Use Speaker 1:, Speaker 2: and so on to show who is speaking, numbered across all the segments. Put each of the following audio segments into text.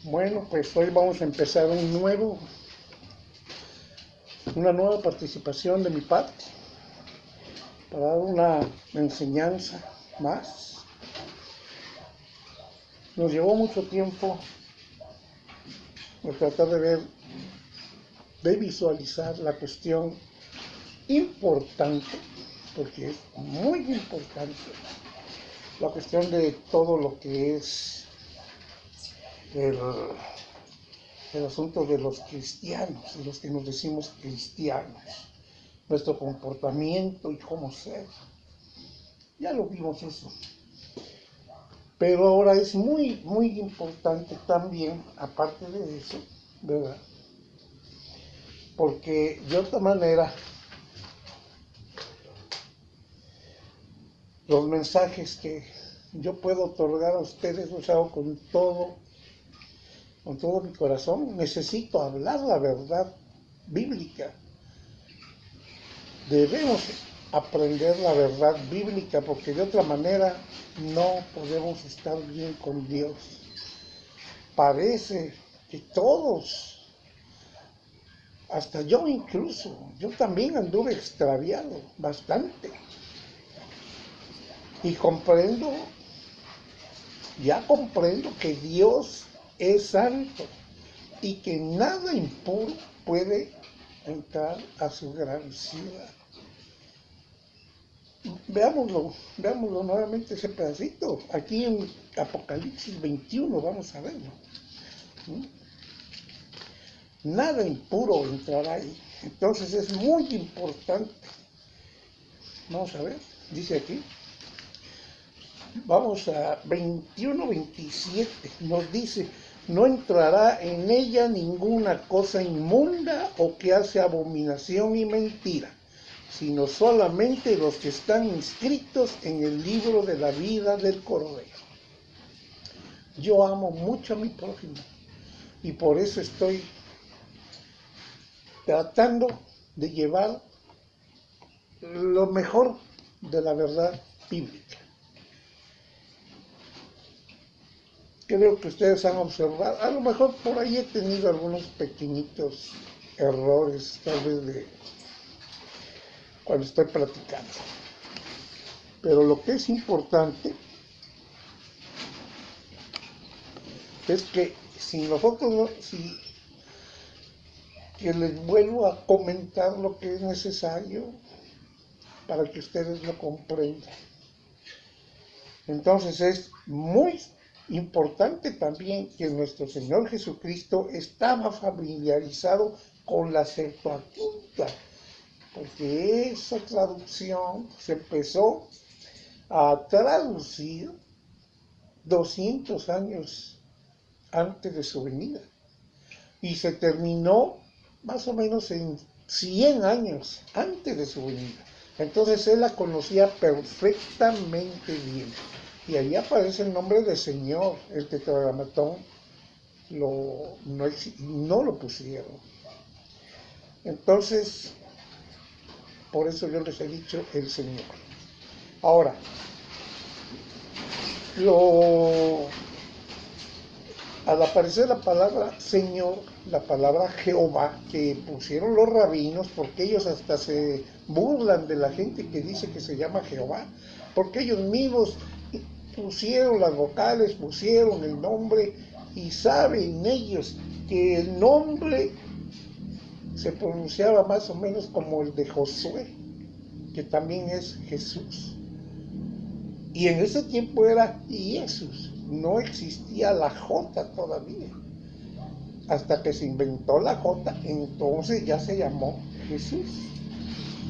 Speaker 1: Bueno, pues hoy vamos a empezar una nueva participación de mi parte para dar una enseñanza más. Nos llevó mucho tiempo tratar de visualizar la cuestión importante, porque es muy importante, la cuestión de todo lo que es el asunto de los cristianos, de los que nos decimos cristianos, nuestro comportamiento y cómo ser. Ya lo vimos eso. Pero ahora es muy, muy importante también, aparte de eso, ¿verdad? Porque de otra manera, los mensajes que yo puedo otorgar a ustedes los hago con todo mi corazón. Necesito hablar la verdad bíblica. Debemos aprender la verdad bíblica, porque de otra manera no podemos estar bien con Dios. Parece que todos, hasta yo incluso, yo también anduve extraviado bastante. Y ya comprendo que Dios es santo y que nada impuro puede entrar a su gran ciudad. Veámoslo nuevamente ese pedacito. Aquí en Apocalipsis 21 vamos a verlo. Nada impuro entrará ahí. Entonces es muy importante. Vamos a ver, dice aquí. Vamos a 21-27. Nos dice: no entrará en ella ninguna cosa inmunda o que hace abominación y mentira, sino solamente los que están inscritos en el libro de la vida del Cordero. Yo amo mucho a mi prójimo y por eso estoy tratando de llevar lo mejor de la verdad bíblica. Creo que ustedes han observado, a lo mejor por ahí he tenido algunos pequeñitos errores, tal vez de cuando estoy platicando. Pero lo que es importante es que que les vuelvo a comentar lo que es necesario para que ustedes lo comprendan. Entonces es muy importante también que nuestro Señor Jesucristo estaba familiarizado con la Septuaginta, porque esa traducción se empezó a traducir 200 años antes de su venida y se terminó más o menos en 100 años antes de su venida. Entonces él la conocía perfectamente bien. Y ahí aparece el nombre de Señor. El Tetragrámaton no lo pusieron. Entonces, por eso yo les he dicho el Señor. Ahora, al aparecer la palabra Señor, la palabra Jehová, que pusieron los rabinos, porque ellos hasta se burlan de la gente que dice que se llama Jehová, porque ellos mismos pusieron las vocales, pusieron el nombre, y saben ellos que el nombre se pronunciaba más o menos como el de Josué, que también es Jesús. Y en ese tiempo era Jesús, no existía la J todavía. Hasta que se inventó la J, entonces ya se llamó Jesús.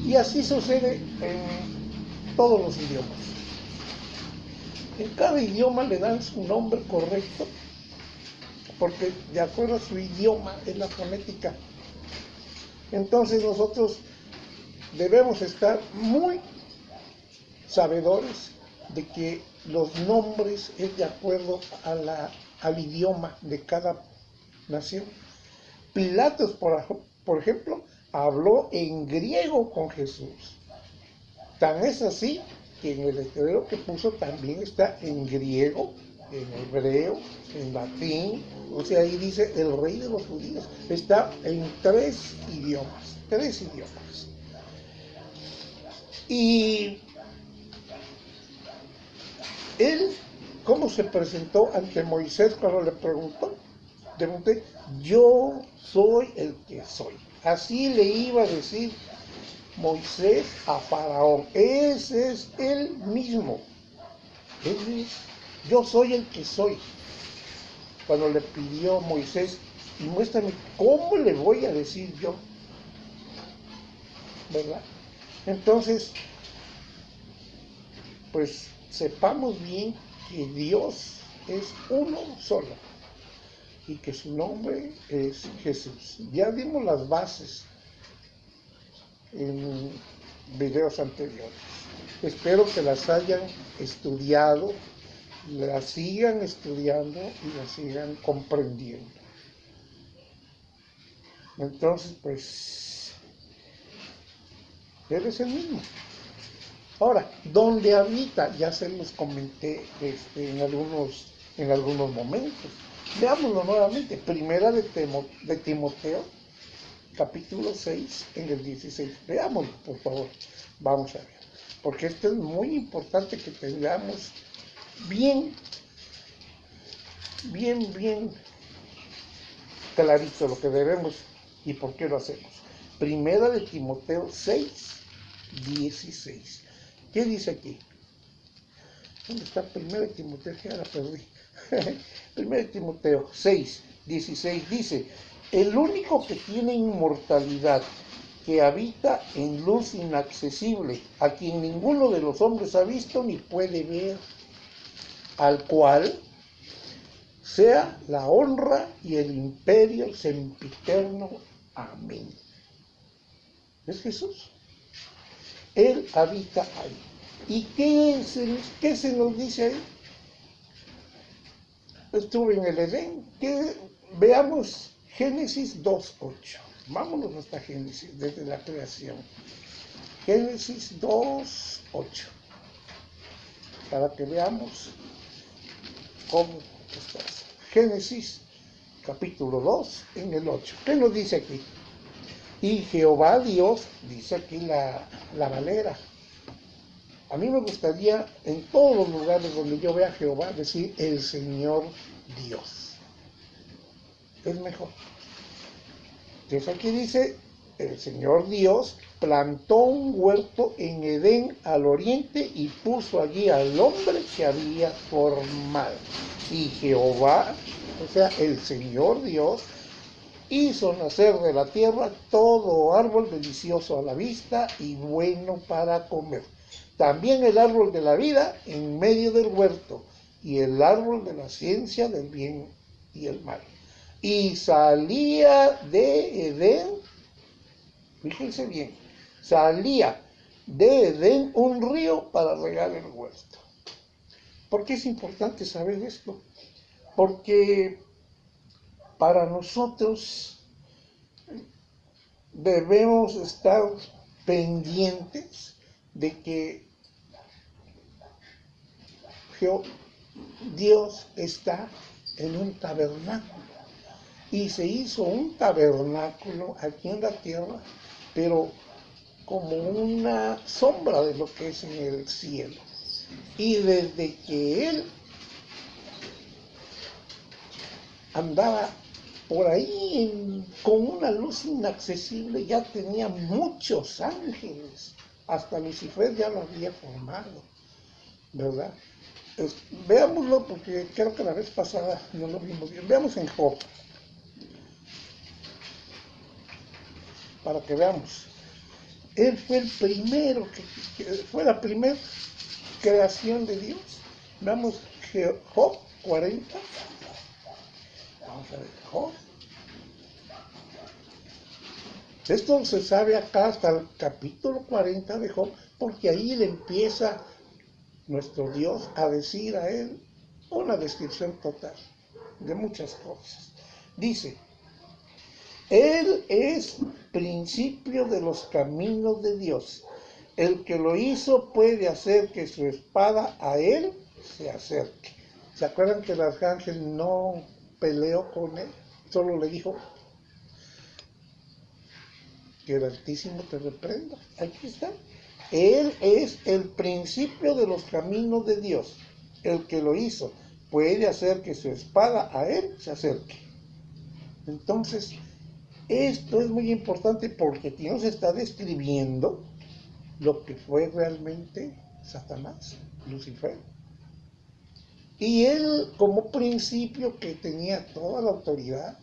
Speaker 1: Y así sucede en todos los idiomas. En cada idioma le dan su nombre correcto, porque de acuerdo a su idioma es la fonética. Entonces nosotros debemos estar muy sabedores de que los nombres es de acuerdo al idioma de cada nación. Pilatos, por ejemplo, habló en griego con Jesús. Tan es así que en el letrero que puso también está en griego en hebreo, en latín, o sea, ahí dice el rey de los judíos. Está en tres idiomas. Y él, ¿cómo se presentó ante Moisés cuando le preguntó? Pregunté, yo soy el que soy. Así le iba a decir Moisés a Faraón. Ese es él mismo. Él es, yo soy el que soy. Cuando le pidió a Moisés, y muéstrame cómo le voy a decir yo. ¿Verdad? Entonces, pues sepamos bien que Dios es uno solo y que su nombre es Jesús. Ya dimos las bases en videos anteriores. Espero que las hayan estudiado, las sigan estudiando y las sigan comprendiendo. Entonces, pues, Él es el mismo. Ahora, ¿dónde habita? Ya se los comenté en algunos momentos. Veámoslo nuevamente. Primera de Timoteo, capítulo 6, en el 16. Veámoslo, por favor. Vamos a ver. Porque esto es muy importante que tengamos bien clarito lo que debemos y por qué lo hacemos. Primera de Timoteo 6, 16. ¿Qué dice aquí? ¿Dónde está Primera de Timoteo? Ya la perdí. Primera de Timoteo 6, 16 dice, el único que tiene inmortalidad, que habita en luz inaccesible, a quien ninguno de los hombres ha visto ni puede ver, al cual sea la honra y el imperio sempiterno. Amén. ¿Es Jesús? Él habita ahí. ¿Y qué se nos dice ahí? Estuve en el Edén. Veamos Génesis 2:8. Vámonos hasta Génesis, desde la creación. Génesis 2:8. Para que veamos cómo está. Génesis capítulo 2, en el 8. ¿Qué nos dice aquí? Y Jehová Dios, dice aquí la Valera. A mí me gustaría en todos los lugares donde yo vea a Jehová decir el Señor Dios. Es mejor. Entonces aquí dice, el Señor Dios plantó un huerto en Edén al oriente y puso allí al hombre que había formado. Y Jehová, o sea, el Señor Dios, hizo nacer de la tierra todo árbol delicioso a la vista y bueno para comer. También el árbol de la vida en medio del huerto y el árbol de la ciencia del bien y el mal. Y salía de Edén, fíjense bien, salía de Edén un río para regar el huerto. ¿Por qué es importante saber esto? Porque para nosotros debemos estar pendientes de que Dios está en un tabernáculo y se hizo un tabernáculo aquí en la tierra, pero como una sombra de lo que es en el cielo. Y desde que Él andaba por ahí con una luz inaccesible, ya tenía muchos ángeles, hasta Lucifer ya lo había formado, ¿verdad? Veámoslo porque creo que la vez pasada no lo vimos bien. Veamos en Job, para que veamos. Él fue el primero, fue la primera creación de Dios. Veamos Job 40. Vamos a ver, Job. Esto se sabe acá hasta el capítulo 40 de Job, porque ahí le empieza nuestro Dios a decir a él una descripción total de muchas cosas. Dice, Él es principio de los caminos de Dios. El que lo hizo puede hacer que su espada a Él se acerque. ¿Se acuerdan que el arcángel no peleó con él? Solo le dijo que el Altísimo te reprenda. Aquí está. Él es el principio de los caminos de Dios. El que lo hizo puede hacer que su espada a él se acerque. Entonces, esto es muy importante porque Dios está describiendo lo que fue realmente Satanás, Lucifer. Y él, como principio que tenía toda la autoridad,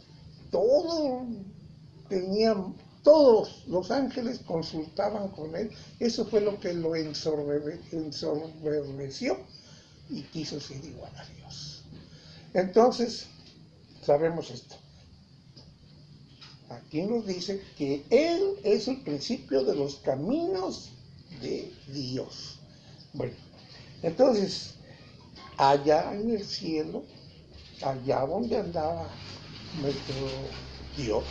Speaker 1: todos los ángeles consultaban con él. Eso fue lo que lo ensoberbeció y quiso ser igual a Dios. Entonces, sabemos esto. Aquí nos dice que Él es el principio de los caminos de Dios. Bueno, entonces, allá en el cielo, allá donde andaba nuestro Dios,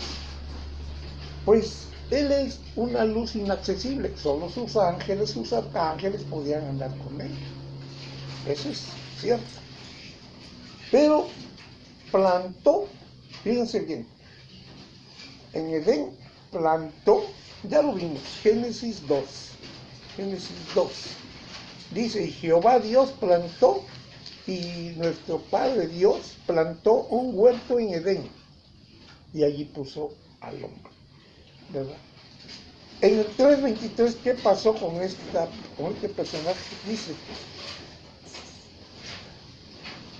Speaker 1: pues Él es una luz inaccesible. Solo sus ángeles, sus arcángeles podían andar con Él. Eso es cierto. Pero plantó, fíjense bien, en Edén plantó, ya lo vimos, Génesis 2, dice, y Jehová Dios plantó, y nuestro Padre Dios plantó un huerto en Edén, y allí puso al hombre, ¿verdad? En el 3:23, ¿qué pasó con este personaje? Dice,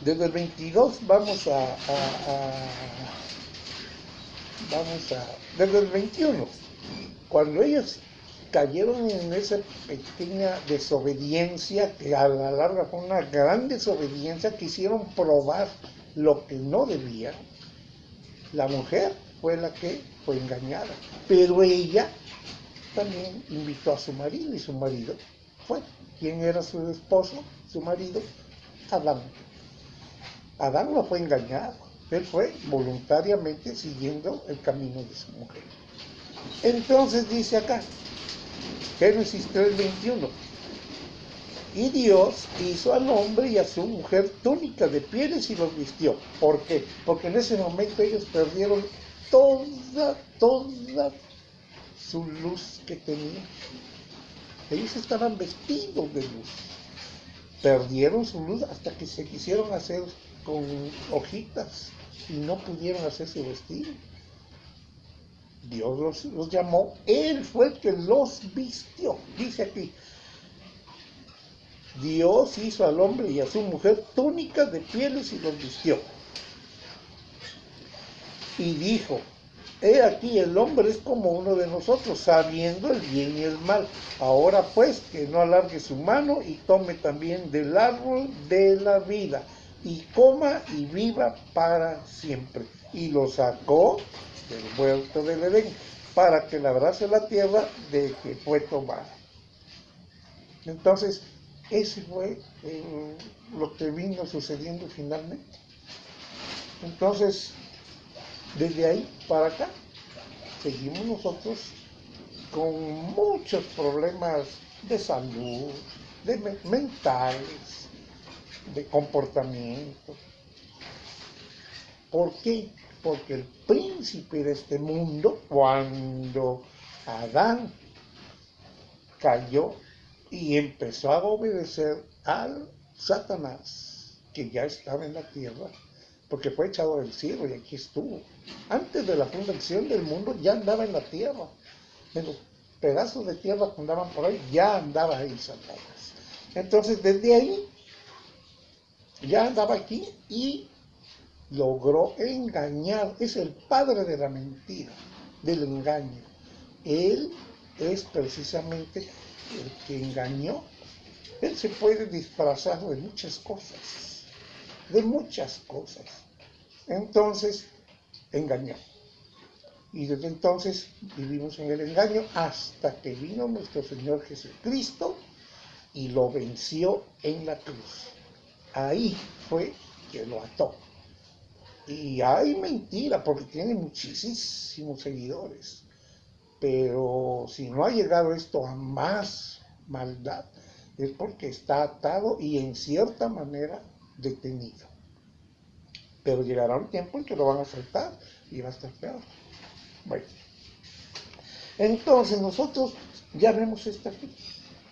Speaker 1: desde el 22 desde el 21, cuando ellos cayeron en esa pequeña desobediencia, que a la larga fue una gran desobediencia, quisieron probar lo que no debían. La mujer fue la que fue engañada, pero ella también invitó a su marido, y su marido fue. ¿Quién era su esposo, su marido? Adán. Adán no fue engañado, él fue voluntariamente siguiendo el camino de su mujer. Entonces dice acá, Génesis 3:21, y Dios hizo al hombre y a su mujer túnica de pieles y los vistió. ¿Por qué? Porque en ese momento ellos perdieron toda su luz que tenían. Ellos estaban vestidos de luz. Perdieron su luz hasta que se quisieron hacer con hojitas y no pudieron hacerse vestir. Dios los llamó, Él fue el que los vistió. Dice aquí, Dios hizo al hombre y a su mujer túnicas de pieles y los vistió. Y dijo, he aquí el hombre es como uno de nosotros, sabiendo el bien y el mal. Ahora pues, que no alargue su mano y tome también del árbol de la vida, y coma y viva para siempre. Y lo sacó del huerto del Edén, para que labrase la tierra de que fue tomada. Entonces, ese fue lo que vino sucediendo finalmente. Entonces, desde ahí para acá, seguimos nosotros con muchos problemas de salud, mentales, de comportamiento. ¿Por qué? Porque el príncipe de este mundo, cuando Adán cayó y empezó a obedecer al Satanás, que ya estaba en la tierra, porque fue echado del cielo y aquí estuvo. Antes de la fundación del mundo ya andaba en la tierra, en los pedazos de tierra que andaban por ahí, ya andaba ahí Satanás. Entonces desde ahí ya andaba aquí y logró engañar. Es el padre de la mentira, del engaño. Él es precisamente el que engañó. Él se puede disfrazar de muchas cosas, Entonces, engañó. Y desde entonces vivimos en el engaño hasta que vino nuestro Señor Jesucristo y lo venció en la cruz. Ahí fue que lo ató. Y hay mentira, porque tiene muchísimos seguidores. Pero si no ha llegado esto a más maldad, es porque está atado y en cierta manera detenido. pero llegará un tiempo en que lo van a soltar y va a estar peor. Bueno, entonces nosotros ya vemos esto aquí.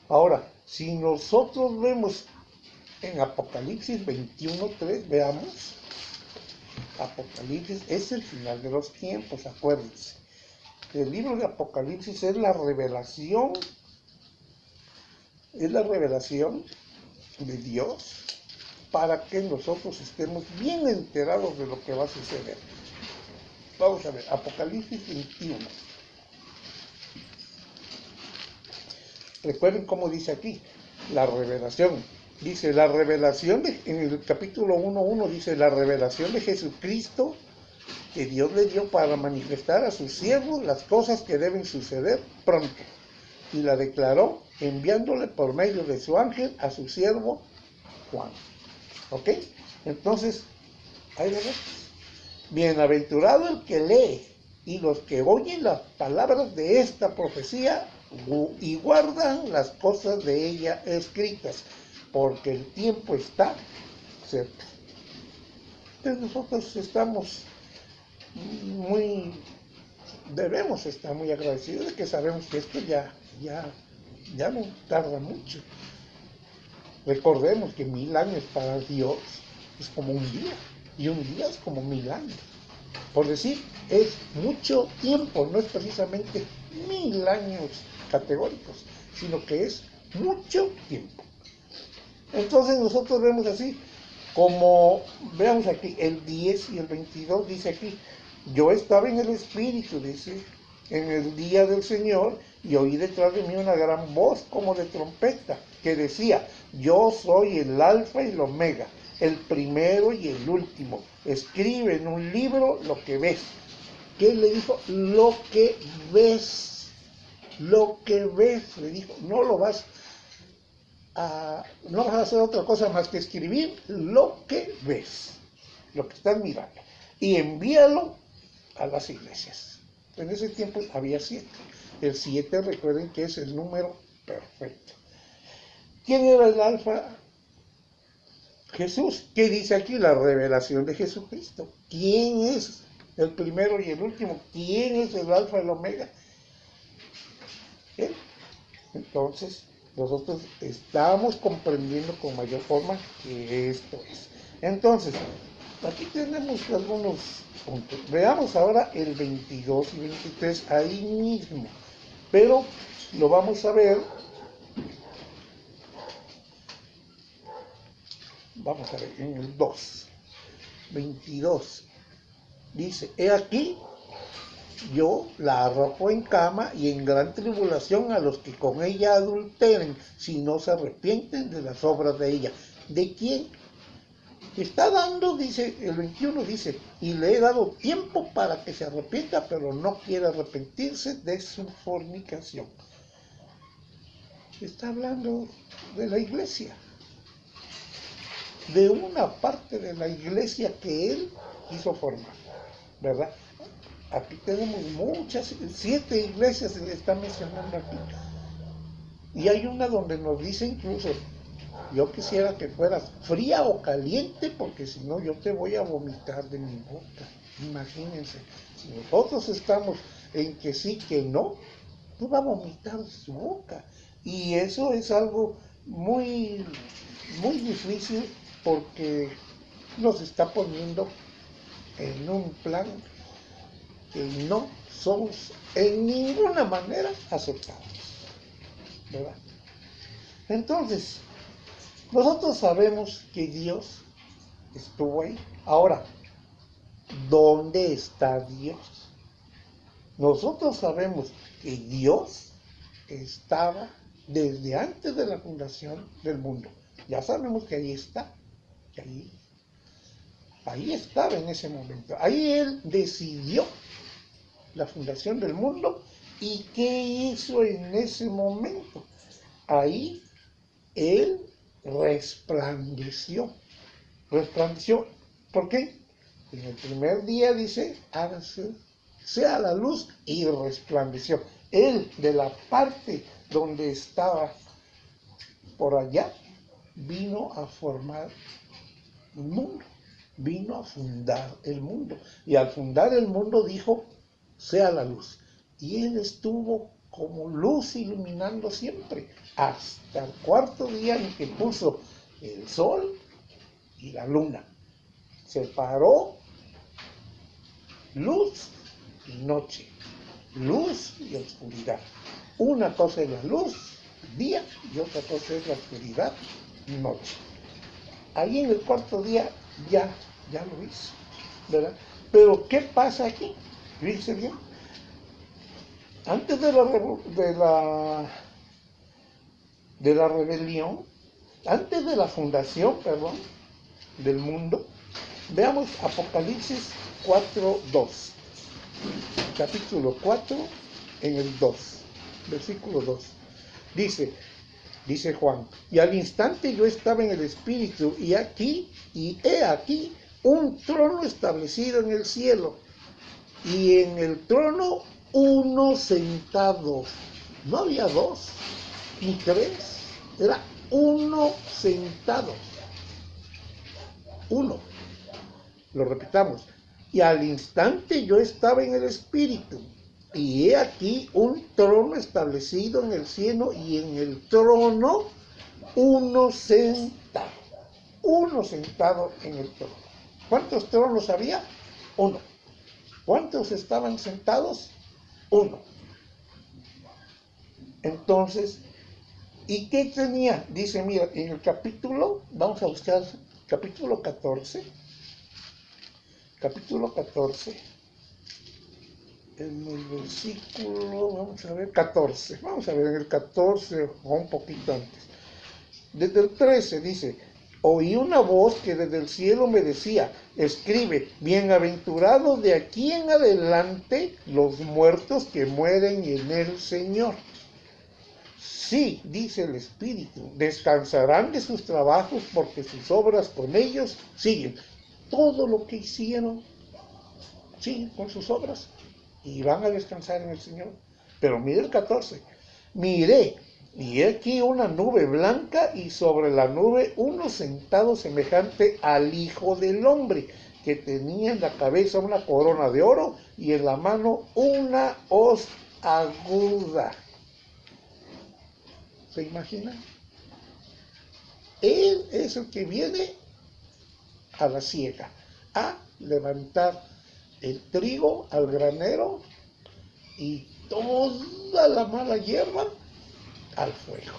Speaker 1: Ahora, si nosotros vemos en Apocalipsis 21:3, veamos, Apocalipsis es el final de los tiempos, acuérdense. El libro de Apocalipsis es la revelación de Dios para que nosotros estemos bien enterados de lo que va a suceder. Vamos a ver, Apocalipsis 21. Recuerden cómo dice aquí, la revelación. Dice, la revelación, en el capítulo 1:1 dice, la revelación de Jesucristo que Dios le dio para manifestar a sus siervos las cosas que deben suceder pronto. Y la declaró enviándole por medio de su ángel a su siervo Juan. ¿Ok? Entonces, ahí lo ves. Bienaventurado el que lee y los que oyen las palabras de esta profecía y guardan las cosas de ella escritas, porque el tiempo está cerca. Entonces nosotros debemos estar muy agradecidos de que sabemos que esto ya no tarda mucho. Recordemos que 1000 años para Dios es como un día, y un día es como 1000 años. Por decir, es mucho tiempo, no es precisamente 1000 años categóricos, sino que es mucho tiempo. Entonces nosotros vemos así, como veamos aquí, el 10 y el 22 dice aquí, yo estaba en el Espíritu, dice, en el día del Señor, y oí detrás de mí una gran voz como de trompeta, que decía, yo soy el Alfa y el Omega, el primero y el último. Escribe en un libro lo que ves. ¿Qué le dijo? Lo que ves. Lo que ves, le dijo. No vas a hacer otra cosa más que escribir lo que ves, lo que estás mirando. Y envíalo a las iglesias. En ese tiempo había 7. El 7, recuerden que es el número perfecto. ¿Quién era el Alfa? Jesús. ¿Qué dice aquí? La revelación de Jesucristo. ¿Quién es el primero y el último? ¿Quién es el Alfa y el Omega? Él. Entonces, nosotros estamos comprendiendo con mayor forma que esto es. Entonces, aquí tenemos algunos puntos. Veamos ahora el 22 y 23 ahí mismo. Pero lo vamos a ver. Vamos a ver en el 2. 22. Dice, he aquí, yo la arrojo en cama y en gran tribulación a los que con ella adulteren, si no se arrepienten de las obras de ella. ¿De quién? Está dando, dice, el 21 dice, y le he dado tiempo para que se arrepienta, pero no quiere arrepentirse de su fornicación. Está hablando de la iglesia, de una parte de la iglesia que él quiso formar, ¿verdad? Aquí tenemos 7 iglesias se le está mencionando aquí. Y hay una donde nos dice incluso, yo quisiera que fueras fría o caliente, porque si no yo te voy a vomitar de mi boca. Imagínense, si nosotros estamos en que sí, que no va a vomitar de su boca. Y eso es algo muy, muy difícil, porque nos está poniendo en un plan que no somos en ninguna manera aceptados, ¿verdad? Entonces, nosotros sabemos que Dios estuvo ahí. Ahora, ¿dónde está Dios? Nosotros sabemos que Dios estaba desde antes de la fundación del mundo. Ya sabemos que ahí está, que ahí estaba en ese momento. Ahí Él decidió la fundación del mundo. ¿Y qué hizo en ese momento? Ahí Él resplandeció. Resplandeció. ¿Por qué? En el primer día dice, hágase, sea la luz, y resplandeció. Él, de la parte donde estaba por allá, vino a formar un mundo. vino a fundar el mundo. Y al fundar el mundo dijo, sea la luz. Y él estuvo como luz iluminando siempre, hasta el cuarto día en que puso el sol y la luna. Separó luz y noche, luz y oscuridad. Una cosa es la luz, día, y otra cosa es la oscuridad, noche. Ahí en el cuarto día ya lo hizo, ¿verdad? Pero ¿qué pasa aquí? Fíjense bien. Antes de la rebelión, antes de la fundación, perdón, del mundo, veamos Apocalipsis 4:2. Capítulo 4, en el 2, versículo 2. Dice Juan, y al instante yo estaba en el Espíritu, y he aquí, un trono establecido en el cielo, y en el trono uno sentado. No había dos, ni tres, era uno sentado. Uno. Lo repitamos. Y al instante yo estaba en el Espíritu, y he aquí un trono establecido en el cielo, y en el trono uno sentado. Uno sentado en el trono. ¿Cuántos tronos había? Uno. ¿Cuántos estaban sentados? Uno. Entonces, ¿y qué tenía? Dice, mira, en el capítulo, vamos a buscar capítulo 14. Capítulo 14. En el versículo, vamos a ver, 14. Vamos a ver, en el 14 o un poquito antes. Desde el 13 dice, oí una voz que desde el cielo me decía, escribe, bienaventurados de aquí en adelante los muertos que mueren en el Señor. Sí, dice el Espíritu, descansarán de sus trabajos porque sus obras con ellos siguen. Todo lo que hicieron, siguen con sus obras y van a descansar en el Señor. Pero mire el 14, miré, y he aquí una nube blanca, y sobre la nube uno sentado semejante al Hijo del Hombre, que tenía en la cabeza una corona de oro y en la mano una hoz aguda. ¿Se imaginan? Él es el que viene a la siega, a levantar el trigo al granero y toda la mala hierba al fuego,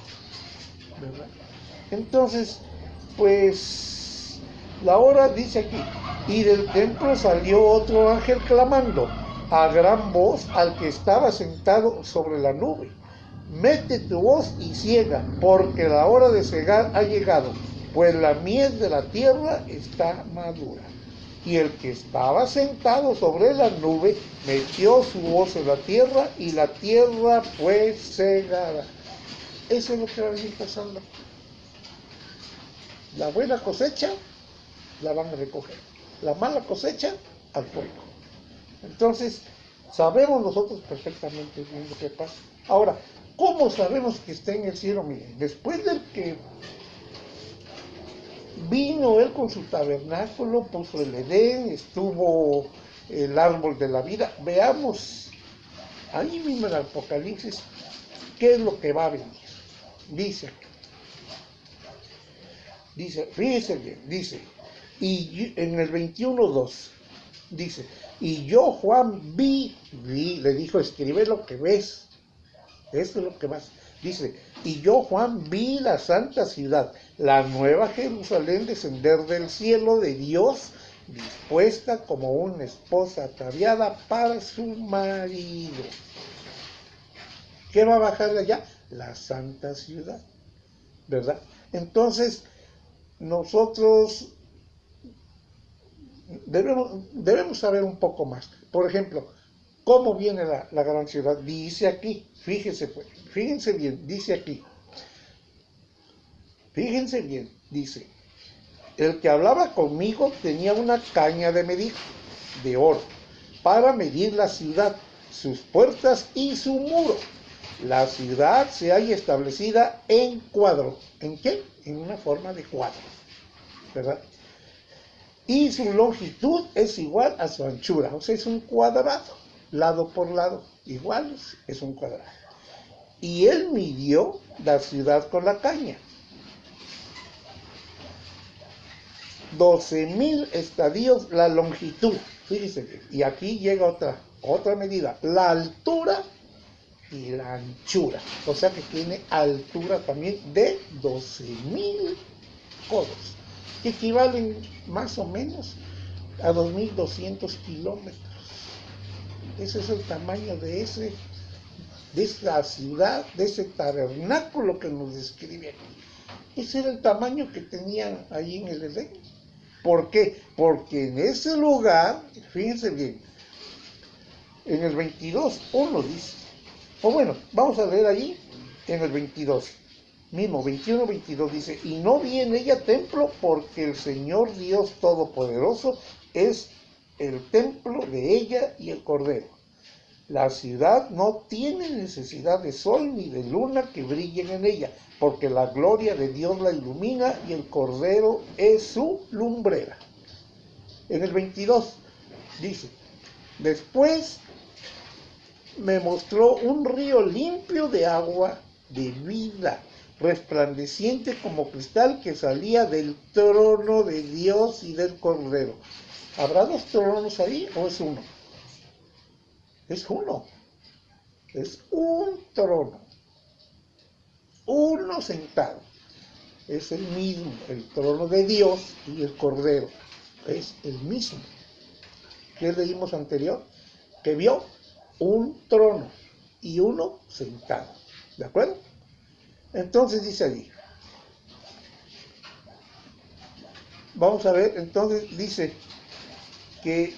Speaker 1: ¿verdad? Entonces, pues, la hora dice aquí, y del templo salió otro ángel clamando a gran voz al que estaba sentado sobre la nube, mete tu hoz y ciega, porque la hora de cegar ha llegado, pues la mies de la tierra está madura. Y el que estaba sentado sobre la nube metió su hoz en la tierra, y la tierra fue cegada. Eso es lo que va a venir pasando. La buena cosecha la van a recoger, la mala cosecha al fuego. Entonces, sabemos nosotros perfectamente bien lo que pasa. Ahora, ¿cómo sabemos que está en el cielo? Miren, después de que vino él con su tabernáculo, puso el Edén, estuvo el árbol de la vida. Veamos ahí mismo en el Apocalipsis qué es lo que va a venir. Dice, fíjense bien, dice, y en el 21:2, dice, y yo Juan vi, le dijo, escribe lo que ves, esto es lo que vas. Dice, y yo Juan vi la santa ciudad, la nueva Jerusalén, descender del cielo de Dios, dispuesta como una esposa ataviada para su marido. ¿Qué va a bajar de allá? La santa ciudad, ¿verdad? Entonces, nosotros debemos saber un poco más. Por ejemplo, ¿cómo viene la gran ciudad? Dice aquí, fíjense bien, dice aquí. Fíjense bien, dice, el que hablaba conmigo tenía una caña de medir, de oro, para medir la ciudad, sus puertas y su muro. La ciudad se halla establecida en cuadro. ¿En qué? En una forma de cuadro, ¿verdad? y su longitud es igual a su anchura, o sea, es un cuadrado, lado por lado, igual es un cuadrado. Y él midió la ciudad con la caña. 12,000 estadios la longitud, fíjense bien. Y aquí llega otra medida, la altura y la anchura, o sea que tiene altura también de 12,000 codos, que equivalen más o menos a 2,200 kilómetros. Ese es el tamaño de esa ciudad, de ese tabernáculo que nos describe aquí. Ese era el tamaño que tenían ahí en el Edén. ¿Por qué? Porque en ese lugar, fíjense bien, en el 22:1 dice, o bueno, vamos a leer allí en el 22, mismo 21-22 dice, y no vi en ella templo porque el Señor Dios Todopoderoso es el templo de ella y el Cordero. La ciudad no tiene necesidad de sol ni de luna que brillen en ella, porque la gloria de Dios la ilumina y el Cordero es su lumbrera. En el 22 dice, después me mostró un río limpio de agua de vida, resplandeciente como cristal, que salía del trono de Dios y del Cordero. ¿Habrá dos tronos ahí o es uno? Es uno. Es un trono. Uno sentado. Es el mismo, el trono de Dios y el Cordero. Es el mismo. ¿Qué leímos anterior? Que vio un trono y uno sentado. ¿De acuerdo? Entonces dice allí. Vamos a ver, entonces dice que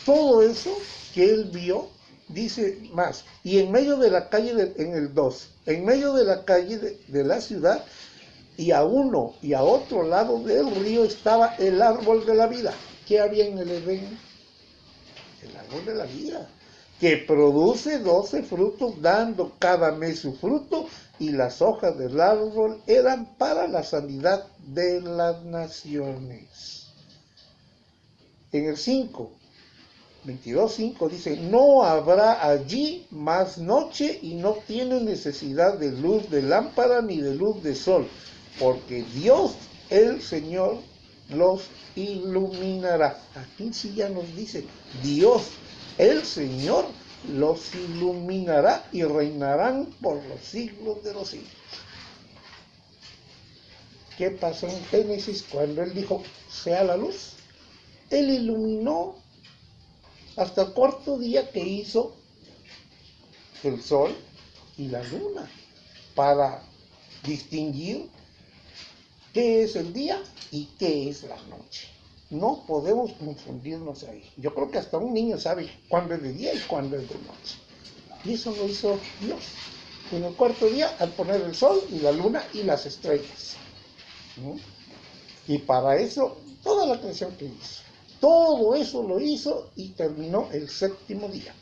Speaker 1: todo eso que él vio, dice más, y en medio de la calle, en el 2, en medio de la calle de la ciudad, y a uno y a otro lado del río estaba el árbol de la vida. ¿Qué había en el Edén? El árbol de la vida, que produce 12 frutos, dando cada mes su fruto, y las hojas del árbol eran para la sanidad de las naciones. En el 5, 22:5 dice, no habrá allí más noche y no tiene necesidad de luz de lámpara ni de luz de sol, porque Dios, el Señor, los iluminará. Aquí sí ya nos dice, Dios, el Señor, los iluminará y reinarán por los siglos de los siglos. ¿Qué pasó en Génesis cuando Él dijo, sea la luz? Él iluminó hasta el cuarto día que hizo el sol y la luna para distinguir qué es el día y qué es la noche. No podemos confundirnos ahí. Yo creo que hasta un niño sabe cuándo es de día y cuándo es de noche. Y eso lo hizo Dios. En el cuarto día, al poner el sol y la luna y las estrellas. Y para eso, toda la creación que hizo. Todo eso lo hizo y terminó el séptimo día.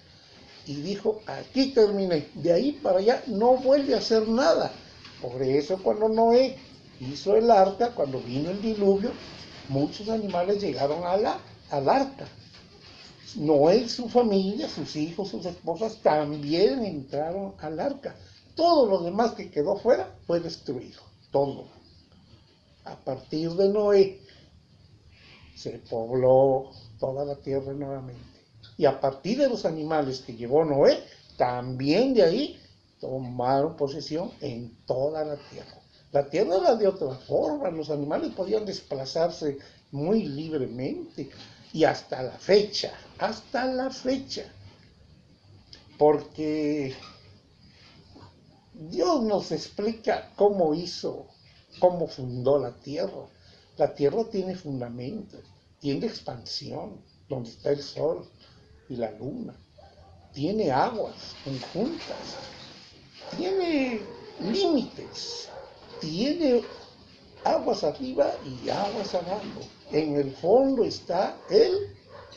Speaker 1: Y dijo, aquí terminé. De ahí para allá no vuelve a hacer nada. Por eso cuando Noé hizo el arca, cuando vino el diluvio, muchos animales llegaron al arca. Noé y su familia, sus hijos, sus esposas, también entraron al arca. Todo lo demás que quedó fuera fue destruido. Todo. A partir de Noé se pobló toda la tierra nuevamente. Y a partir de los animales que llevó Noé, también de ahí tomaron posesión en toda la tierra. La tierra era de otra forma, los animales podían desplazarse muy libremente. Y hasta la fecha, porque Dios nos explica cómo fundó la tierra. La tierra tiene fundamentos, tiene expansión, donde está el sol y la luna, tiene aguas conjuntas, tiene límites, tiene aguas arriba y aguas abajo. En el fondo está el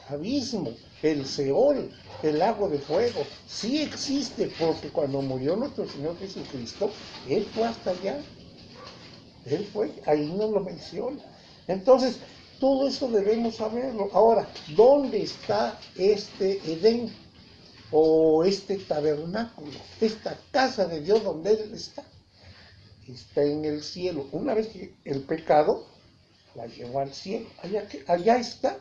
Speaker 1: abismo, el Seol, el lago de fuego. Sí existe, porque cuando murió nuestro Señor Jesucristo, Él fue hasta allá. Él fue, ahí nos lo menciona. Entonces, Todo eso debemos saberlo. Ahora, ¿dónde está este Edén? O este tabernáculo, esta casa de Dios donde Él está. Está en el cielo. Una vez que el pecado la llevó al cielo, allá está.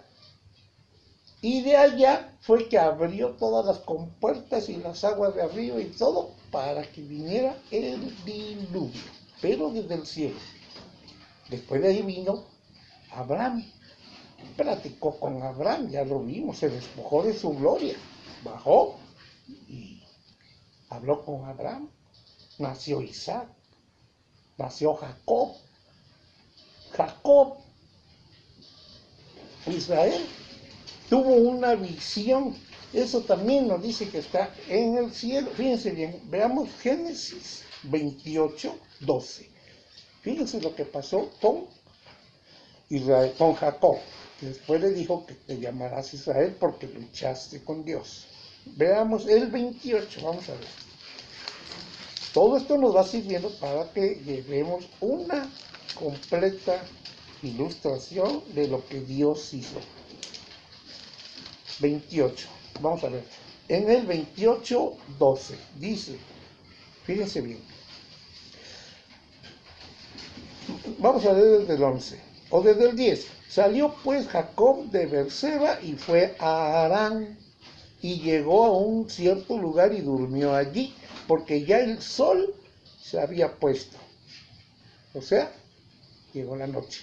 Speaker 1: Y de allá fue que abrió todas las compuertas y las aguas de arriba y todo para que viniera el diluvio, pero desde el cielo. Después de ahí vino Abraham, platicó con Abraham, ya lo vimos, se despojó de su gloria, bajó y habló con Abraham. Nació Isaac, nació Jacob, Israel tuvo una visión. Eso también nos dice que está en el cielo. Fíjense bien, veamos Génesis 28, 12. Fíjense lo que pasó con Israel, con Jacob, que después le dijo que te llamarás Israel porque luchaste con Dios. Veamos el 28, vamos a ver. Todo esto nos va sirviendo para que llevemos una completa ilustración de lo que Dios hizo. 28, vamos a ver. En el 28, 12, dice, fíjense bien. Vamos a ver desde el 11, o desde el 10. Salió pues Jacob de Beerseba y fue a Harán, y llegó a un cierto lugar y durmió allí, porque ya el sol se había puesto. O sea, llegó la noche.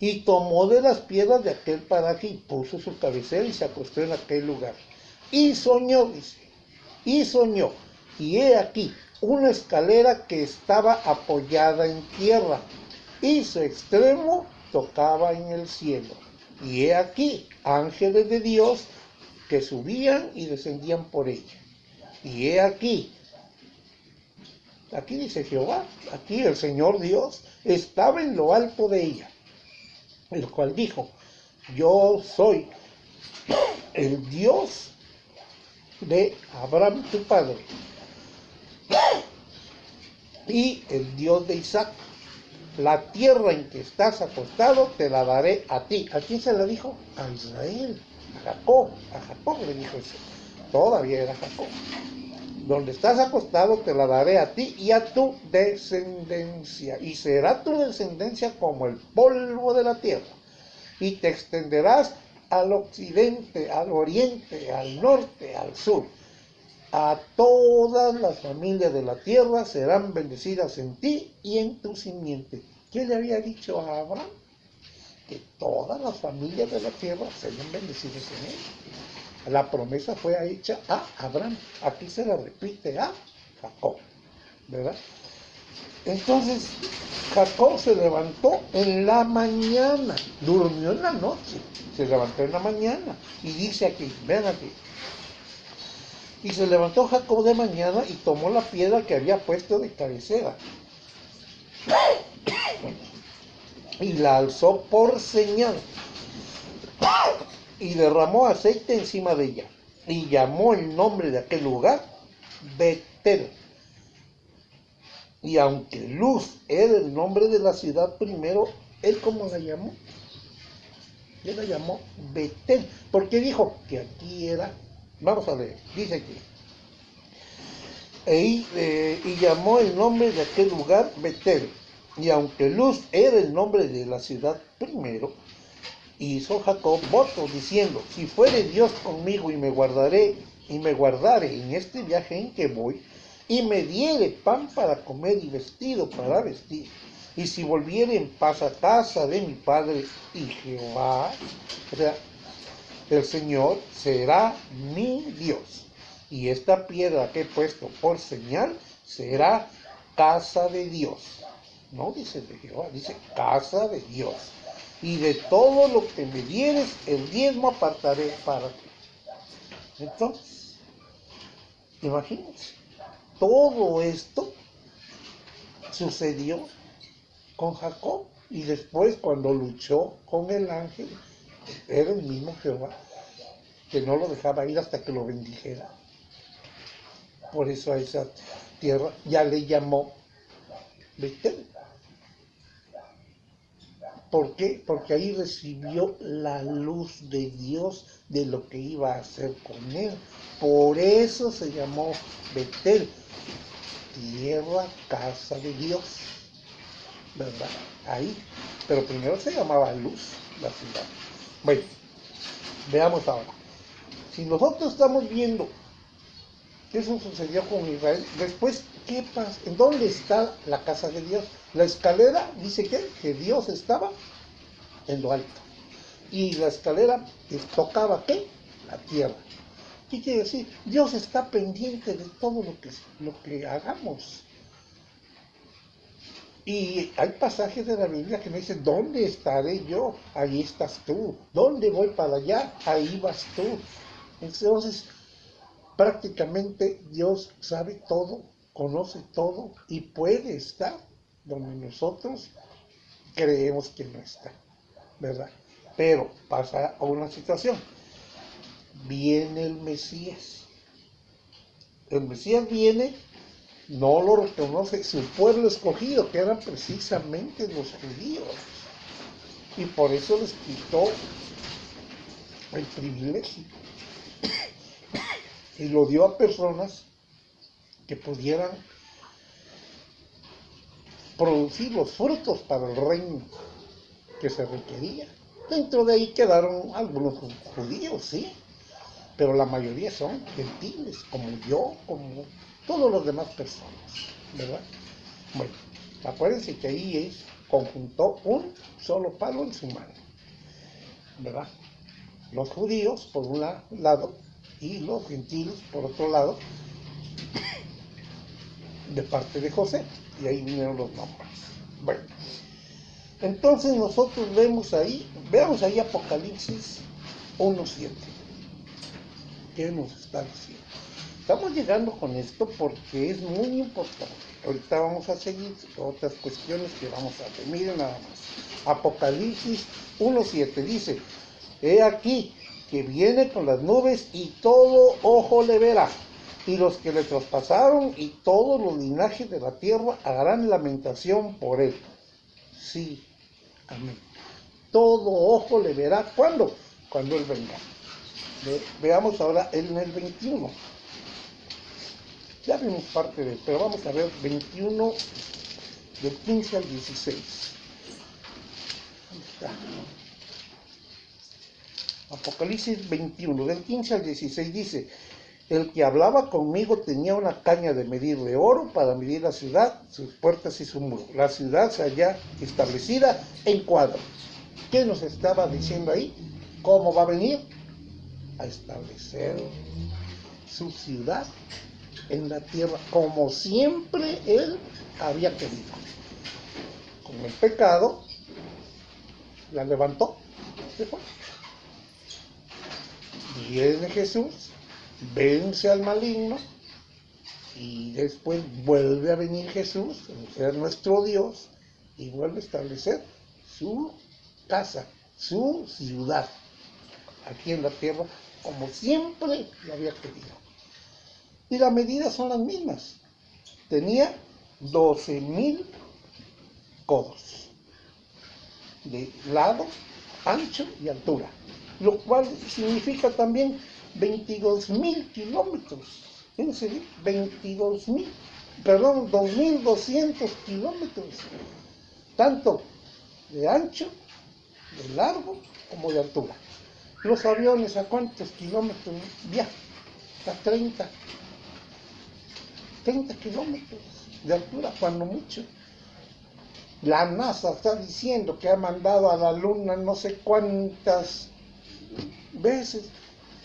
Speaker 1: Y tomó de las piedras de aquel paraje y puso su cabecera y se acostó en aquel lugar. Y soñó, dice, y soñó. Y he aquí una escalera que estaba apoyada en tierra, y su extremo tocaba en el cielo. Y he aquí ángeles de Dios que subían y descendían por ella. Y he aquí dice Jehová, aquí el Señor Dios estaba en lo alto de ella, el cual dijo, yo soy el Dios de Abraham tu padre y el Dios de Isaac. La tierra en que estás acostado te la daré a ti. ¿A quién se la dijo? A Israel, a Jacob le dijo eso. Todavía era Jacob. Donde estás acostado te la daré a ti y a tu descendencia. Y será tu descendencia como el polvo de la tierra. Y te extenderás al occidente, al oriente, al norte, al sur. A todas las familias de la tierra serán bendecidas en ti y en tu simiente. ¿Qué le había dicho a Abraham? Que todas las familias de la tierra serían bendecidas en él. La promesa fue hecha a Abraham. Aquí se la repite a Jacob, ¿verdad? Entonces, Jacob se levantó en la mañana, durmió en la noche, se levantó en la mañana. Y dice aquí, vean aquí. Y se levantó Jacob de mañana y tomó la piedra que había puesto de cabecera y la alzó por señal y derramó aceite encima de ella y llamó el nombre de aquel lugar Betel. Y aunque Luz era el nombre de la ciudad primero, ¿él cómo la llamó? Él la llamó Betel, porque dijo que aquí era. Vamos a leer, dice aquí. Y llamó el nombre de aquel lugar Betel. Y aunque Luz era el nombre de la ciudad primero, hizo Jacob voto diciendo, si fuere Dios conmigo y me guardare en este viaje en que voy, y me diere pan para comer y vestido para vestir, y si volviere en paz a casa de mi padre y Jehová, o sea, el Señor será mi Dios, y esta piedra que he puesto por señal será casa de Dios. No dice de Jehová, dice casa de Dios. Y de todo lo que me dieres, el diezmo apartaré para ti. Entonces, imagínense, todo esto sucedió con Jacob. Y después, cuando luchó con el ángel, era el mismo Jehová que no lo dejaba ir hasta que lo bendijera. Por eso a esa tierra ya le llamó Betel. ¿Por qué? Porque ahí recibió la luz de Dios de lo que iba a hacer con él. Por eso se llamó Betel, tierra, casa de Dios, ¿verdad? Ahí. Pero primero se llamaba Luz, la ciudad. Bueno, veamos ahora. Si nosotros estamos viendo que eso sucedió con Israel, después, ¿qué pasa? ¿En dónde está la casa de Dios? La escalera dice que Dios estaba en lo alto. Y la escalera tocaba, ¿qué? La tierra. ¿Qué quiere decir? Dios está pendiente de todo lo que hagamos. Y hay pasajes de la Biblia que me dicen, ¿dónde estaré yo? Ahí estás tú. ¿Dónde voy para allá? Ahí vas tú. Entonces, prácticamente Dios sabe todo, conoce todo y puede estar donde nosotros creemos que no está, ¿verdad? Pero pasa a una situación. Viene el Mesías. El Mesías viene, no lo reconoce su pueblo escogido, que eran precisamente los judíos. Y por eso les quitó el privilegio. Y lo dio a personas que pudieran producir los frutos para el reino que se requería. Dentro de ahí quedaron algunos judíos, sí, pero la mayoría son gentiles, como yo, como todas las demás personas, ¿verdad? Bueno, acuérdense que ahí conjuntó un solo palo en su mano, ¿verdad? Los judíos por un lado y los gentiles por otro lado, de parte de José, y ahí vinieron los nombres. Bueno, entonces nosotros veamos ahí Apocalipsis 1:7. ¿Qué nos está diciendo? Estamos llegando con esto porque es muy importante. Ahorita vamos a seguir otras cuestiones que vamos a ver. Miren nada más. Apocalipsis 1:7 dice, he aquí que viene con las nubes y todo ojo le verá. Y los que le traspasaron y todos los linajes de la tierra harán lamentación por él. Sí, amén. Todo ojo le verá. ¿Cuándo? Cuando él venga. Veamos ahora en el 21. Ya vimos parte de él, pero vamos a ver 21 del 15 al 16. Ahí está. Apocalipsis 21, del 15 al 16 dice, el que hablaba conmigo tenía una caña de medir de oro para medir la ciudad, sus puertas y su muro. La ciudad se halla establecida en cuadro. ¿Qué nos estaba diciendo ahí? ¿Cómo va a venir? A establecer su ciudad en la tierra, como siempre él había querido. Con el pecado, la levantó, se fue. Viene Jesús, vence al maligno, y después vuelve a venir Jesús, ser nuestro Dios, y vuelve a establecer su casa, su ciudad, aquí en la tierra, como siempre lo había querido. Y las medidas son las mismas. Tenía 12,000 codos de lado, ancho y altura, lo cual significa también 22,000 kilómetros. Fíjense, 2,200 kilómetros, tanto de ancho, de largo, como de altura. Los aviones, ¿a cuántos kilómetros viajan? A 30 kilómetros de altura, cuando mucho. La NASA está diciendo que ha mandado a la Luna no sé cuántas veces.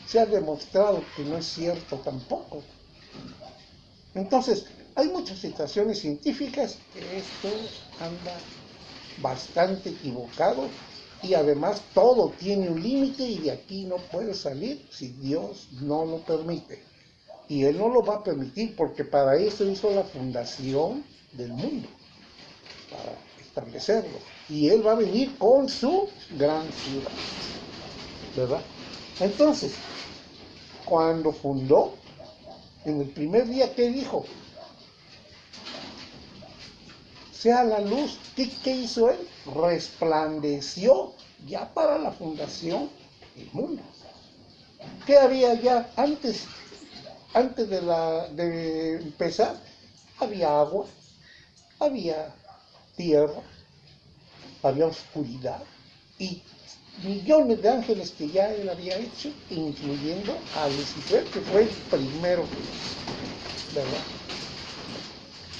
Speaker 1: Se ha demostrado que no es cierto tampoco. Entonces, hay muchas situaciones científicas que esto anda bastante equivocado, y además todo tiene un límite y de aquí no puede salir si Dios no lo permite. Y Él no lo va a permitir porque para eso hizo la fundación del mundo, para establecerlo. Y Él va a venir con su gran ciudad, ¿verdad? Entonces, cuando fundó, en el primer día, ¿qué dijo? sea la luz. ¿Qué hizo él? Resplandeció ya para la fundación del mundo. ¿Qué había ya antes? Antes de empezar, había agua, había tierra, había oscuridad y millones de ángeles que ya él había hecho, incluyendo a Lucifer, que fue el primero, ¿verdad?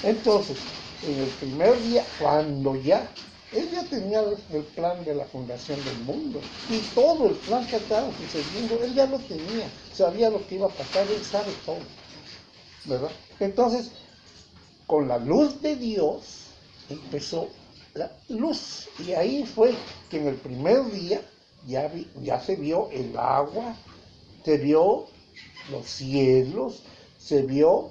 Speaker 1: Entonces, en el primer día, cuando él ya tenía el plan de la fundación del mundo, y todo el plan que estaba sucediendo, él ya lo tenía, sabía lo que iba a pasar, él sabe todo, ¿verdad? Entonces, con la luz de Dios, empezó la luz, y ahí fue que en el primer día ya se vio el agua, se vio los cielos, se vio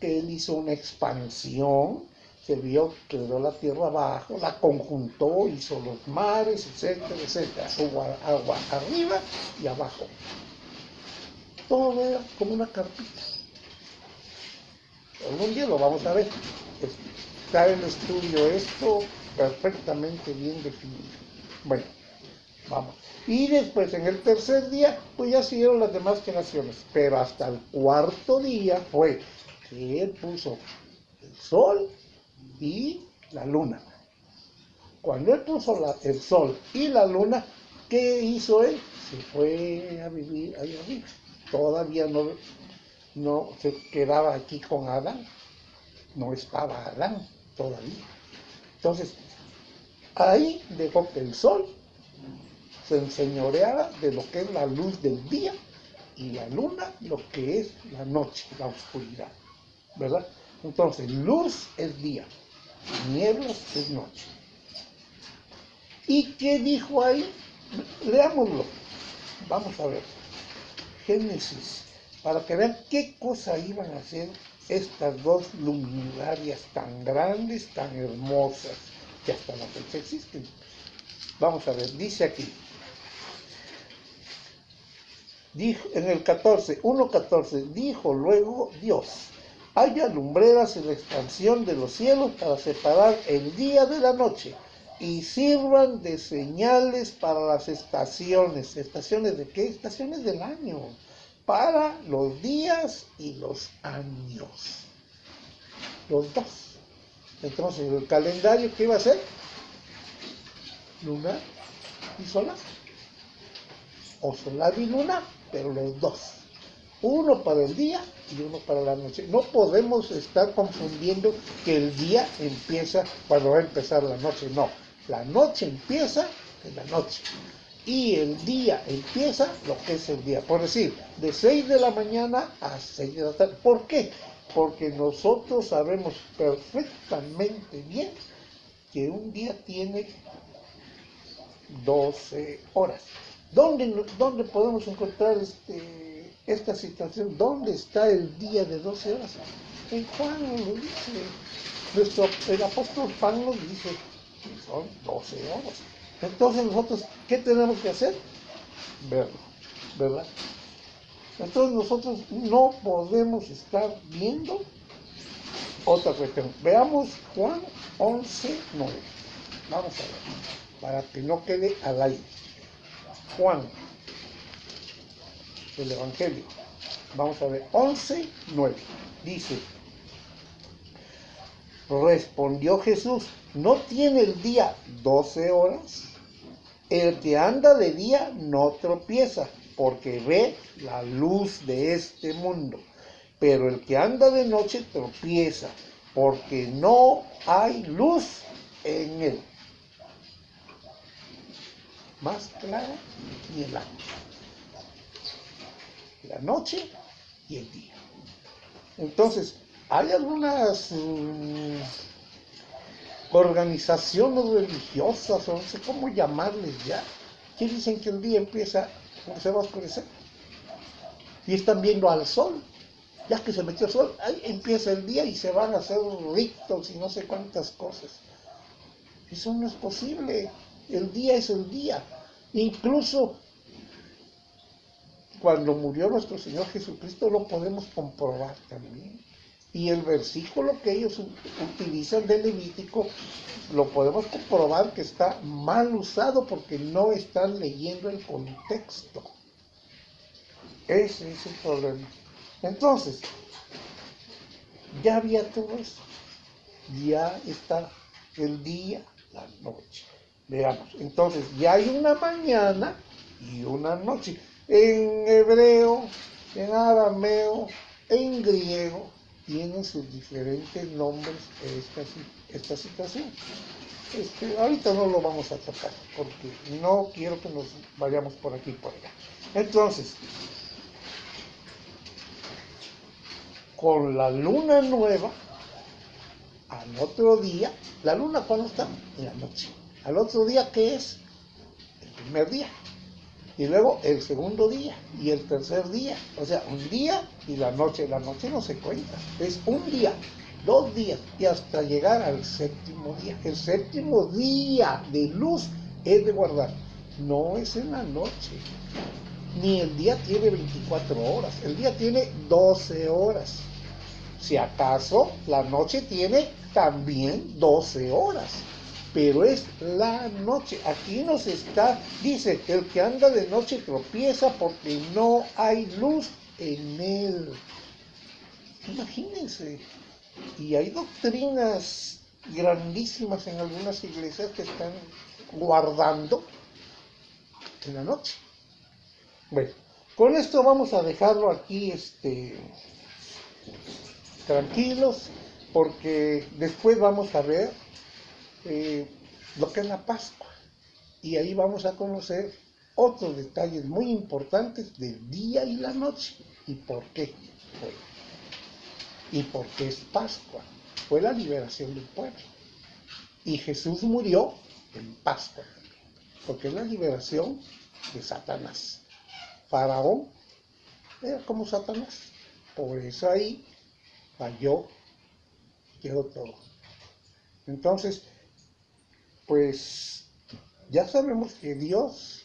Speaker 1: que él hizo una expansión, se vio que quedó la tierra abajo, la conjuntó, hizo los mares, etcétera, etcétera. Hubo agua arriba y abajo. Todo era como una carpita. Algún día lo vamos a ver. Está en el estudio esto perfectamente bien definido. Bueno, vamos. Y después, en el tercer día, pues ya siguieron las demás creaciones. Pero hasta el cuarto día fue que él puso el sol y la luna. Cuando él puso el sol y la luna, ¿qué hizo él? Se fue a vivir ahí arriba. Todavía no se quedaba aquí con Adán. No estaba Adán todavía. Entonces, ahí dejó que el sol se enseñoreara de lo que es la luz del día y la luna lo que es la noche, la oscuridad, ¿verdad? Entonces, luz es día, nieblas es noche. ¿Y qué dijo ahí? Leámoslo. Vamos a ver. Génesis, para que vean qué cosa iban a hacer estas dos luminarias tan grandes, tan hermosas, que hasta la fecha existen. Vamos a ver, dice aquí. Dijo, en el 1:14, dijo luego Dios, haya lumbreras en la expansión de los cielos para separar el día de la noche y sirvan de señales para las estaciones. ¿Estaciones de qué? Estaciones del año, para los días y los años. Los dos. Entonces, el calendario, ¿qué iba a ser? Lunar y solar. O solar y lunar, pero los dos. Uno para el día y uno para la noche. No podemos estar confundiendo que el día empieza cuando va a empezar la noche. No, la noche empieza en la noche. Y el día empieza lo que es el día. Por decir, de 6 de la mañana a 6 de la tarde. ¿Por qué? Porque nosotros sabemos perfectamente bien que un día tiene 12 horas. ¿Dónde podemos encontrar esta situación? ¿Dónde está el día de 12 horas? En Juan lo dice. El apóstol Juan nos dice que son 12 horas. Entonces nosotros, ¿qué tenemos que hacer? Verlo, ¿verdad? Entonces nosotros no podemos estar viendo otra cuestión. Veamos Juan 11:9. Vamos a ver, para que no quede al aire. Juan, el Evangelio. Vamos a ver, 11:9. Dice, respondió Jesús, ¿no tiene el día 12 horas? El que anda de día no tropieza, porque ve la luz de este mundo. Pero el que anda de noche tropieza, porque no hay luz en él. Más claro ni el año. La noche y el día. Entonces, hay algunas organizaciones religiosas, o no sé cómo llamarles ya, que dicen que el día empieza cuando se va a oscurecer. Y están viendo al sol. Ya que se metió el sol, ahí empieza el día y se van a hacer ritos y no sé cuántas cosas. Eso no es posible. El día es el día. Incluso cuando murió nuestro Señor Jesucristo lo podemos comprobar también. Y el versículo que ellos utilizan de Levítico, lo podemos comprobar que está mal usado porque no están leyendo el contexto. Ese es el problema. Entonces, ya había todo eso. Ya está el día, la noche. Veamos, entonces ya hay una mañana y una noche. En hebreo, en arameo, en griego, tienen sus diferentes nombres esta situación. Ahorita no lo vamos a tocar porque no quiero que nos vayamos por aquí y por allá. Entonces, con la luna nueva, al otro día, la luna ¿cuándo está? En la noche. Al otro día, ¿qué es? El primer día. Y luego el segundo día y el tercer día. O sea, un día y la noche. La noche no se cuenta. Es un día, 2 días y hasta llegar al séptimo día. El séptimo día de luz es de guardar. No es en la noche. Ni el día tiene 24 horas. El día tiene 12 horas. Si acaso, la noche tiene también 12 horas. Pero es la noche. Aquí nos está, dice, el que anda de noche tropieza porque no hay luz en él. Imagínense. Y hay doctrinas grandísimas en algunas iglesias que están guardando en la noche. Bueno, con esto vamos a dejarlo aquí tranquilos, porque después vamos a ver lo que es la Pascua. Y ahí vamos a conocer otros detalles muy importantes del día y la noche. ¿Y por qué fue? ¿Y por qué es Pascua? Fue la liberación del pueblo. Y Jesús murió en Pascua, porque es la liberación de Satanás. Faraón era como Satanás. Por eso ahí falló, quedó todo. Entonces, pues ya sabemos que Dios